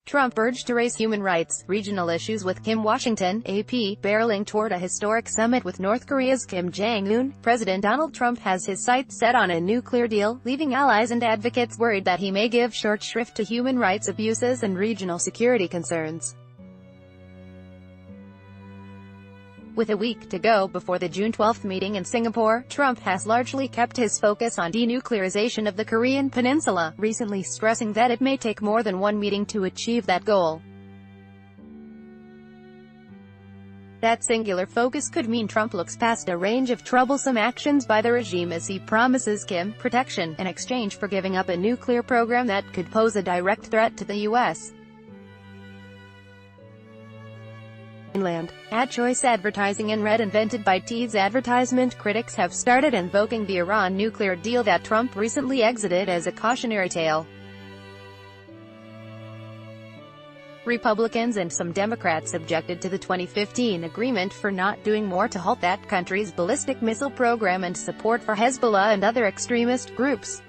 Trump urged to raise human rights, regional issues with Kim. Washington, AP, barreling toward a historic summit with North Korea's Kim Jong-un. President Donald Trump has his sights set on a nuclear deal, leaving allies and advocates worried that he may give short shrift to human rights abuses and regional security concerns. With a week to go before the June 12 meeting in Singapore, Trump has largely kept his focus on denuclearization of the Korean peninsula, recently stressing that it may take more than one meeting to achieve that goal. That singular focus could mean Trump looks past a range of troublesome actions by the regime as he promises Kim protection in exchange for giving up a nuclear program that could pose a direct threat to the U.S. Ad choice advertising and Red invented by T's advertisement critics have started invoking the Iran nuclear deal that Trump recently exited as a cautionary tale. Republicans and some Democrats objected to the 2015 agreement for not doing more to halt that country's ballistic missile program and support for Hezbollah and other extremist groups.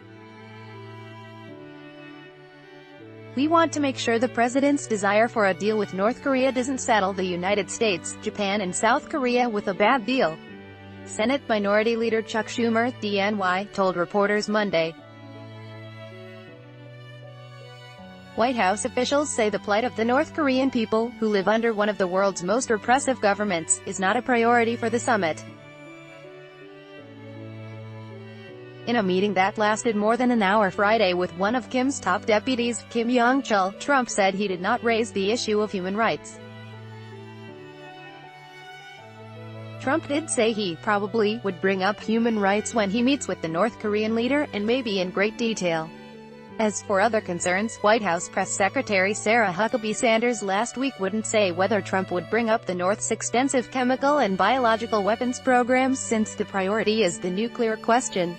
"We want to make sure the president's desire for a deal with North Korea doesn't saddle the United States, Japan and South Korea with a bad deal," Senate Minority Leader Chuck Schumer, DNY, told reporters Monday. White House officials say the plight of the North Korean people, who live under one of the world's most repressive governments, is not a priority for the summit. In a meeting that lasted more than an hour Friday with one of Kim's top deputies, Kim Yong-chul, Trump said he did not raise the issue of human rights. Trump did say he probably would bring up human rights when he meets with the North Korean leader, and maybe in great detail. As for other concerns, White House Press Secretary Sarah Huckabee Sanders last week wouldn't say whether Trump would bring up the North's extensive chemical and biological weapons programs, since the priority is the nuclear question.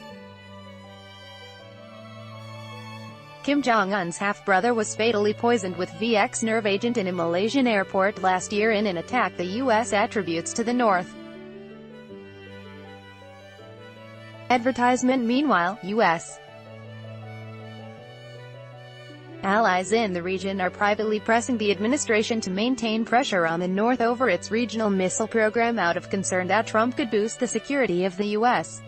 Kim Jong-un's half-brother was fatally poisoned with VX nerve agent in a Malaysian airport last year in an attack the U.S. attributes to the North. Advertisement. Meanwhile, U.S. allies in the region are privately pressing the administration to maintain pressure on the North over its regional missile program out of concern that Trump could boost the security of the U.S.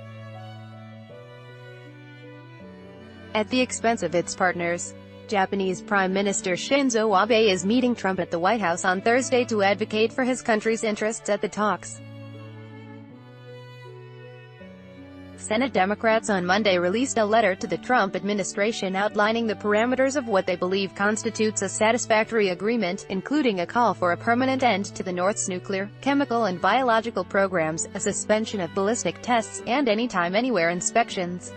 at the expense of its partners. Japanese Prime Minister Shinzo Abe is meeting Trump at the White House on Thursday to advocate for his country's interests at the talks. Senate Democrats on Monday released a letter to the Trump administration outlining the parameters of what they believe constitutes a satisfactory agreement, including a call for a permanent end to the North's nuclear, chemical and biological programs, a suspension of ballistic tests, and anytime anywhere inspections.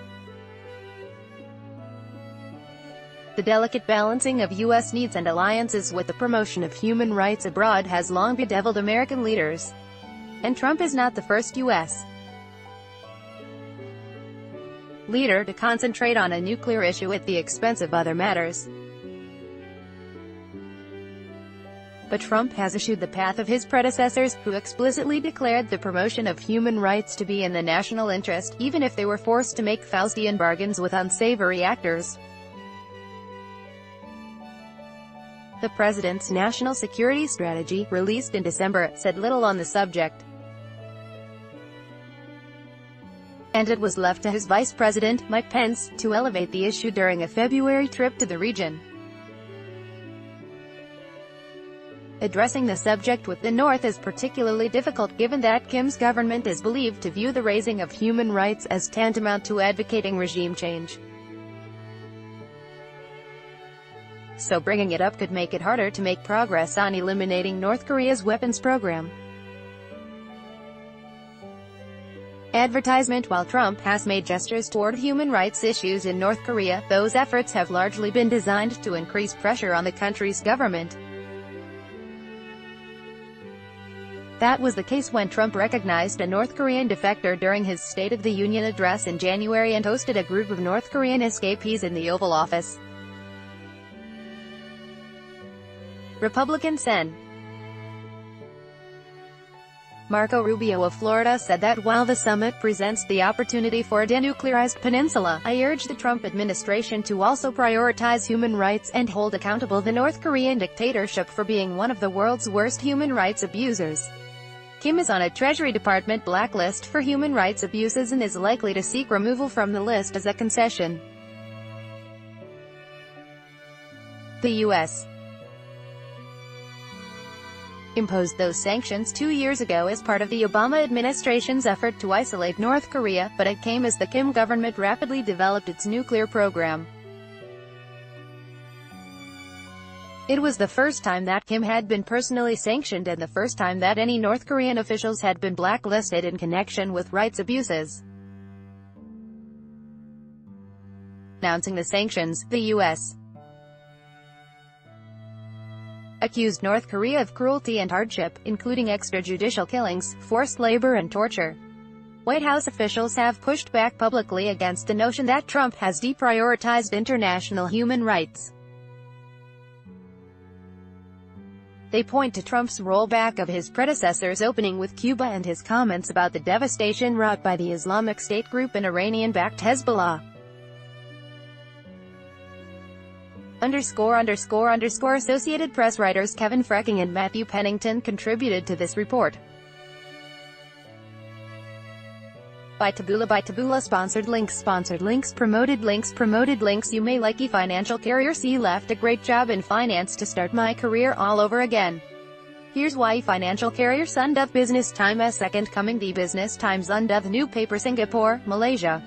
The delicate balancing of U.S. needs and alliances with the promotion of human rights abroad has long bedeviled American leaders. And Trump is not the first U.S. leader to concentrate on a nuclear issue at the expense of other matters. But Trump has eschewed the path of his predecessors, who explicitly declared the promotion of human rights to be in the national interest, even if they were forced to make Faustian bargains with unsavory actors. The president's national security strategy, released in December, said little on the subject. And it was left to his vice president, Mike Pence, to elevate the issue during a February trip to the region. Addressing the subject with the North is particularly difficult given that Kim's government is believed to view the raising of human rights as tantamount to advocating regime change. So bringing it up could make it harder to make progress on eliminating North Korea's weapons program. Advertisement. While Trump has made gestures toward human rights issues in North Korea, those efforts have largely been designed to increase pressure on the country's government. That was the case when Trump recognized a North Korean defector during his State of the Union address in January and hosted a group of North Korean escapees in the Oval Office. Republican Sen. Marco Rubio of Florida said that while the summit presents the opportunity for a denuclearized peninsula, I urge the Trump administration to also prioritize human rights and hold accountable the North Korean dictatorship for being one of the world's worst human rights abusers. Kim is on a Treasury Department blacklist for human rights abuses and is likely to seek removal from the list as a concession. The U.S. imposed those sanctions 2 years ago as part of the Obama administration's effort to isolate North Korea, but it came as the Kim government rapidly developed its nuclear program. It was the first time that Kim had been personally sanctioned and the first time that any North Korean officials had been blacklisted in connection with rights abuses. Announcing the sanctions, the U.S. accused North Korea of cruelty and hardship, including extrajudicial killings, forced labor and torture. White House officials have pushed back publicly against the notion that Trump has deprioritized international human rights. They point to Trump's rollback of his predecessor's opening with Cuba and his comments about the devastation wrought by the Islamic State group and Iranian-backed Hezbollah. Associated Press writers Kevin Frecking and Matthew Pennington contributed to this report. By Taboola Sponsored links Promoted links You may like eFinancial Carrier C left a great job in finance to start my career all over again. Here's why eFinancial Carrier Sunduv Business Time second coming The Business Times Unduv New Paper Singapore, Malaysia.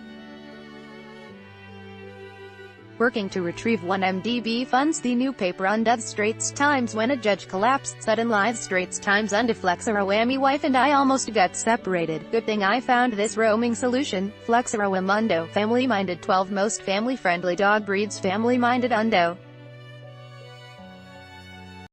Working to retrieve 1MDB funds The new paper Unduv Straits Times when a judge collapsed, sudden live Straits Times Unduv Flexero me wife and I almost got separated, good thing I found this roaming solution, Flexero Mundo, family-minded 12 most family-friendly dog breeds family-minded Undo.